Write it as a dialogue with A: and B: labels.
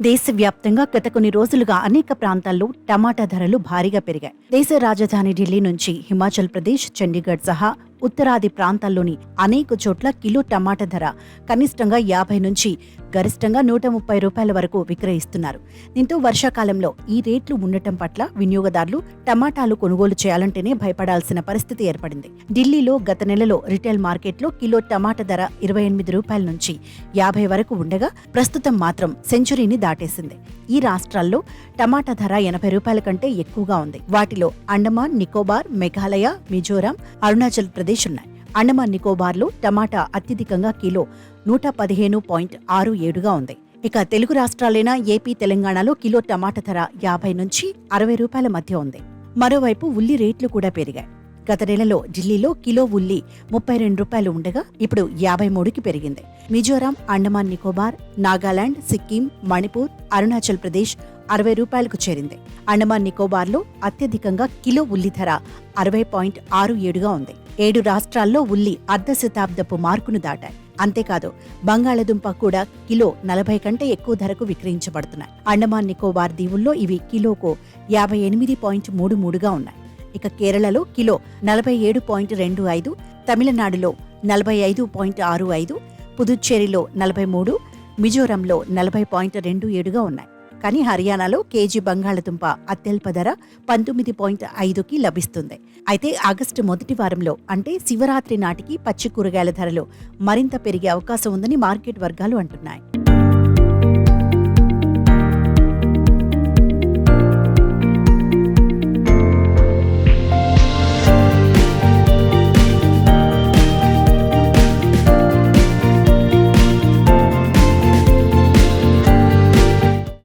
A: దేశవ్యాప్తంగా గత కొన్ని రోజులుగా అనేక ప్రాంతాల్లో టమాటా ధరలు భారీగా పెరిగాయి. దేశ రాజధాని ఢిల్లీ నుంచి హిమాచల్ ప్రదేశ్, చండీగఢ్ సహా ఉత్తరాది ప్రాంతాల్లోని అనేక చోట్ల కిలో టమాటా ధర కనిష్టంగా 50 నుంచి గరిష్టంగా 130 రూపాయల వరకు విక్రయిస్తున్నారు. దీంతో వర్షాకాలంలో ఈ రేట్లు ఉండటం పట్ల వినియోగదారులు టమాటాలు కొనుగోలు చేయాలంటేనే భయపడాల్సిన పరిస్థితి ఏర్పడింది. ఢిల్లీలో గత నెలలో రిటైల్ మార్కెట్లో కిలో టమాటా ధర 28 రూపాయల నుంచి 50 వరకు ఉండగా ప్రస్తుతం మాత్రం సెంచరీని దాటేసింది. ఈ రాష్ట్రాల్లో టమాటా ధర 80 రూపాయల కంటే ఎక్కువగా ఉంది. వాటిలో అండమాన్, నికోబార్, మేఘాలయ, మిజోరాం, అరుణాచల్ ప్రదేశ్ ఉన్నాయి. అండమాన్ నికోబార్లో టమాటా అత్యధికంగా కిలో 115.67గా ఉంది. ఇక తెలుగు రాష్ట్రాలైన ఏపీ, తెలంగాణలో కిలో టమాటా ధర 50 నుంచి 60 రూపాయల మధ్య ఉంది. మరోవైపు ఉల్లి రేట్లు కూడా పెరిగాయి. గత నెలలో ఢిల్లీలో కిలో ఉల్లి 32 రూపాయలు ఉండగా ఇప్పుడు 53కి పెరిగింది. మిజోరాం, అండమాన్ నికోబార్, నాగాలాండ్, సిక్కిం, మణిపూర్, అరుణాచల్ ప్రదేశ్ 60 రూపాయలకు చేరింది. అండమాన్ నికోబార్లో అత్యధికంగా కిలో ఉల్లి ధర 60.67గా ఉంది. 7 రాష్ట్రాల్లో ఉల్లి అర్ధ శతాబ్దపు మార్కును దాటాయి. అంతేకాదు బంగాళదుంప కూడా కిలో 40 కంటే ఎక్కువ ధరకు విక్రయించబడుతున్నాయి. అండమాన్ నికోబార్ దీవుల్లో ఇవి కిలోకు 58.33గా ఉన్నాయి. ఇక కేరళలో కిలో 47.25, తమిళనాడులో 45.65, పుదుచ్చేరిలో 43, మిజోరంలో 40.27గా ఉన్నాయి. కానీ హర్యానాలో కేజీ బంగాళదుంప అత్యల్ప ధర 19.5కి లభిస్తుంది. అయితే ఆగస్టు మొదటి వారంలో అంటే శివరాత్రి నాటికి పచ్చి కూరగాయల ధరలు మరింత పెరిగే అవకాశం ఉందని మార్కెట్ వర్గాలు అంటున్నాయి.